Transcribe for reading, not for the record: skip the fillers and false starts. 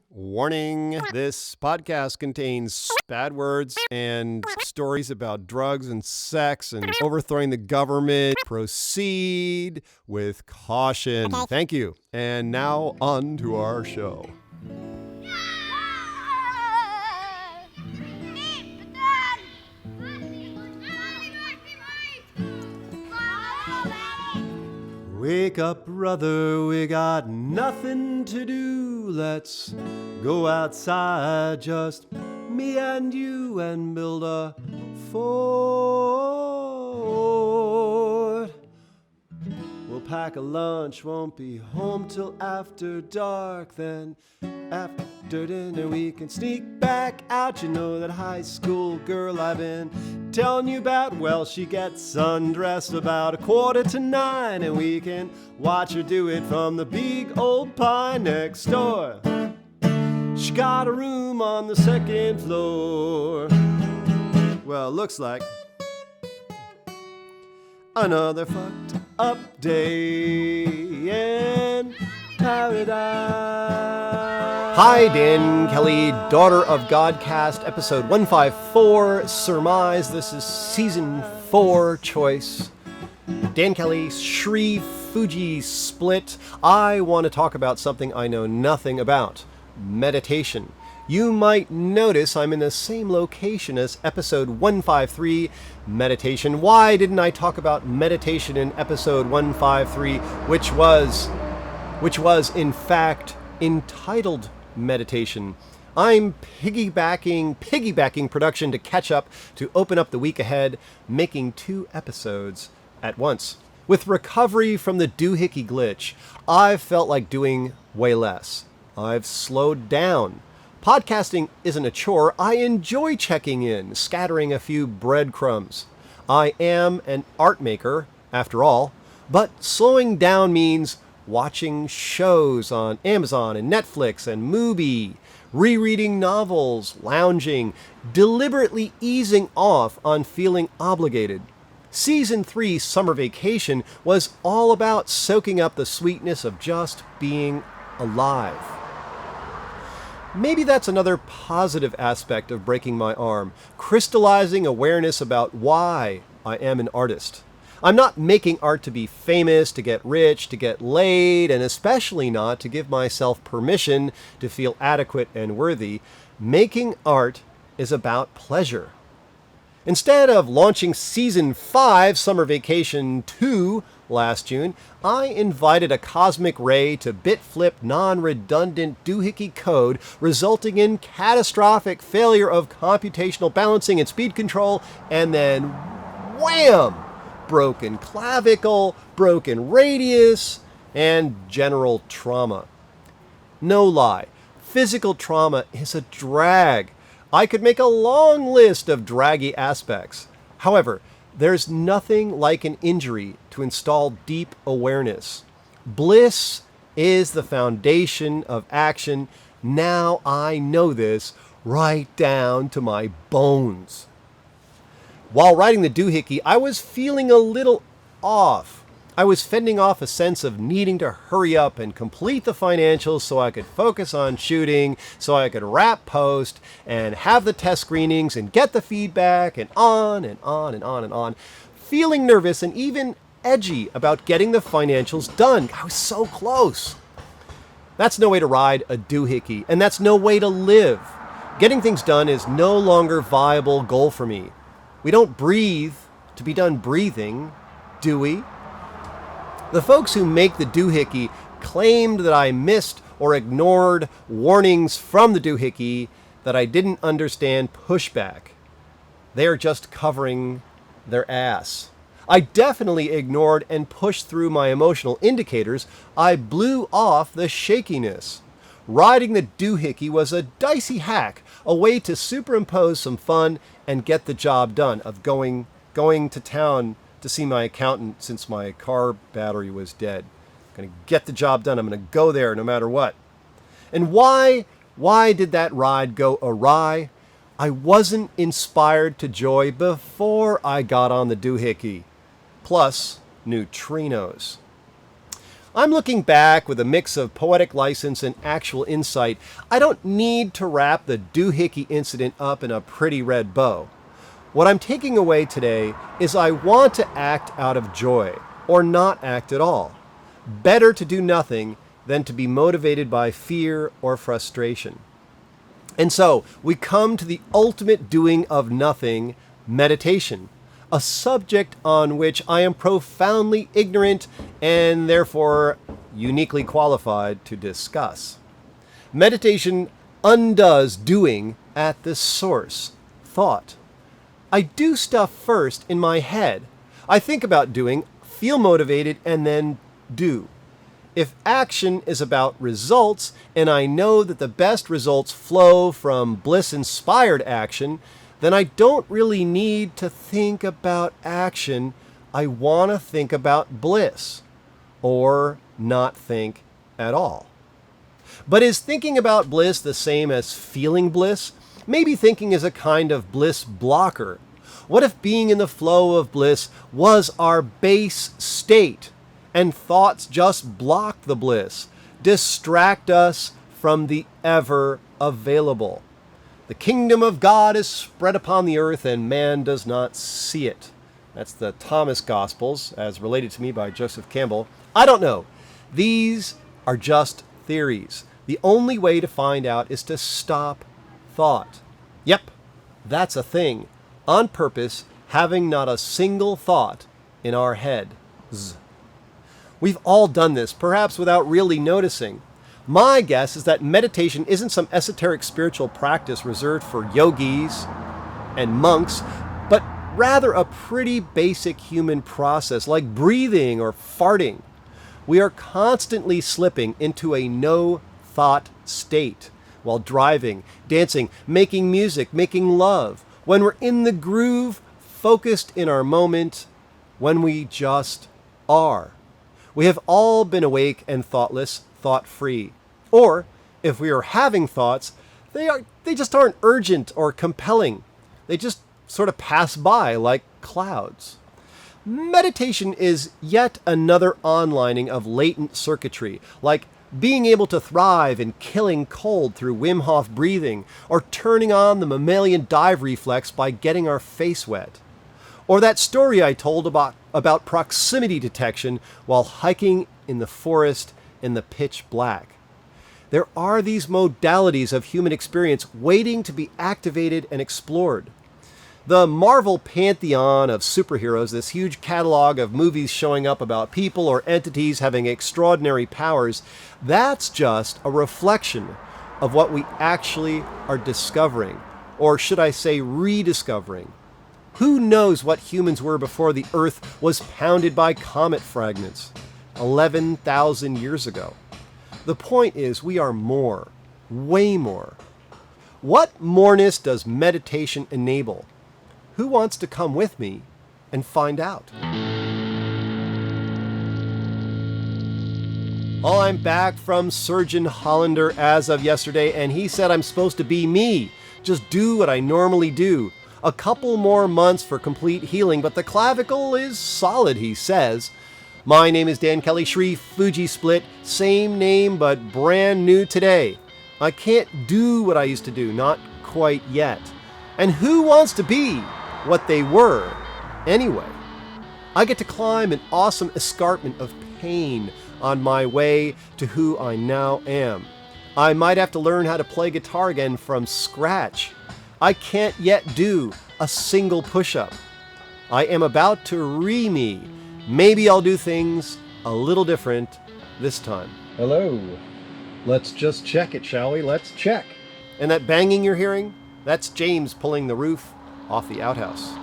Warning, this podcast contains bad words and stories about drugs and sex and overthrowing the government. Proceed with caution. Thank you. And now on to our show. Wake up, brother, we got nothing to do. Let's go outside, just me and you, and build a fort. We'll pack a lunch, won't be home till after dark. Then after dinner we can sneak back out. You know that high school girl I've been telling you about? Well, she gets undressed about 8:45, and we can watch her do it from the big old pine next door. She got a room on the second floor. Well, looks like another fucked up day in paradise. Hi, Dan Kelly, daughter of Godcast, episode 154, Surmise. This is season 4 choice. Dan Kelly, Shri Fuji split. I want to talk about something I know nothing about. Meditation. You might notice I'm in the same location as episode 153, meditation. Why didn't I talk about meditation in episode 153, which was in fact entitled Meditation? I'm piggybacking production to catch up, to open up the week ahead, making 2 episodes at once. With recovery from the doohickey glitch, I've felt like doing way less. I've slowed down. Podcasting isn't a chore. I enjoy checking in, scattering a few breadcrumbs. I am an art maker, after all, but slowing down means watching shows on Amazon and Netflix and Mubi, rereading novels, lounging, deliberately easing off on feeling obligated. Season 3 Summer Vacation was all about soaking up the sweetness of just being alive. Maybe that's another positive aspect of breaking my arm, crystallizing awareness about why I am an artist. I'm not making art to be famous, to get rich, to get laid, and especially not to give myself permission to feel adequate and worthy. Making art is about pleasure. Instead of launching Season 5, Summer Vacation 2, last June, I invited a cosmic ray to bit-flip non-redundant doohickey code, resulting in catastrophic failure of computational balancing and speed control, and then wham! Broken clavicle, broken radius, and general trauma. No lie, physical trauma is a drag. I could make a long list of draggy aspects. However, there's nothing like an injury to install deep awareness. Bliss is the foundation of action. Now I know this right down to my bones. While writing the doohickey, I was feeling a little off. I was fending off a sense of needing to hurry up and complete the financials so I could focus on shooting, so I could wrap post and have the test screenings and get the feedback and on and on and on and on. Feeling nervous and even edgy about getting the financials done. I was so close. That's no way to ride a doohickey, and that's no way to live. Getting things done is no longer a viable goal for me. We don't breathe to be done breathing, do we? The folks who make the doohickey claimed that I missed or ignored warnings from the doohickey, that I didn't understand pushback. They are just covering their ass. I definitely ignored and pushed through my emotional indicators. I blew off the shakiness. Riding the doohickey was a dicey hack, a way to superimpose some fun and get the job done, of going to town to see my accountant since my car battery was dead. I'm going to get the job done. I'm going to go there no matter what. And why did that ride go awry? I wasn't inspired to joy before I got on the doohickey. Plus, neutrinos. I'm looking back with a mix of poetic license and actual insight. I don't need to wrap the doohickey incident up in a pretty red bow. What I'm taking away today is I want to act out of joy, or not act at all. Better to do nothing than to be motivated by fear or frustration. And so, we come to the ultimate doing of nothing, meditation, a subject on which I am profoundly ignorant and therefore uniquely qualified to discuss. Meditation undoes doing at the source, thought. I do stuff first in my head. I think about doing, feel motivated, and then do. If action is about results, and I know that the best results flow from bliss-inspired action, then I don't really need to think about action. I want to think about bliss, or not think at all. But is thinking about bliss the same as feeling bliss? Maybe thinking is a kind of bliss blocker. What if being in the flow of bliss was our base state, and thoughts just block the bliss, distract us from the ever available? The kingdom of God is spread upon the earth, and man does not see it. That's the Thomas Gospels, as related to me by Joseph Campbell. I don't know. These are just theories. The only way to find out is to stop thought. Yep, that's a thing. On purpose, having not a single thought in our head. We've all done this, perhaps without really noticing. My guess is that meditation isn't some esoteric spiritual practice reserved for yogis and monks, but rather a pretty basic human process like breathing or farting. We are constantly slipping into a no-thought state while driving, dancing, making music, making love, when we're in the groove, focused in our moment, when we just are. We have all been awake and thoughtless, thought-free. Or, if we are having thoughts, they just aren't urgent or compelling. They just sort of pass by like clouds. Meditation is yet another onlining of latent circuitry, like being able to thrive in killing cold through Wim Hof breathing, or turning on the mammalian dive reflex by getting our face wet. Or that story I told about proximity detection while hiking in the forest in the pitch black. There are these modalities of human experience waiting to be activated and explored. The Marvel pantheon of superheroes, this huge catalog of movies showing up about people or entities having extraordinary powers, that's just a reflection of what we actually are discovering, or should I say rediscovering. Who knows what humans were before the Earth was pounded by comet fragments 11,000 years ago? The point is, we are more, way more. What moreness does meditation enable? Who wants to come with me and find out? Oh, I'm back from Surgeon Hollander as of yesterday, and he said I'm supposed to be me. Just do what I normally do. A couple more months for complete healing, but the clavicle is solid, he says. My name is Dan Kelly, Shri Fuji Split, same name but brand new today. I can't do what I used to do, not quite yet. And who wants to be what they were anyway? I get to climb an awesome escarpment of pain on my way to who I now am. I might have to learn how to play guitar again from scratch. I can't yet do a single push-up. I am about to re-me. Maybe I'll do things a little different this time. Hello. Let's just check it, shall we? Let's check. And that banging you're hearing? That's James pulling the roof off the outhouse.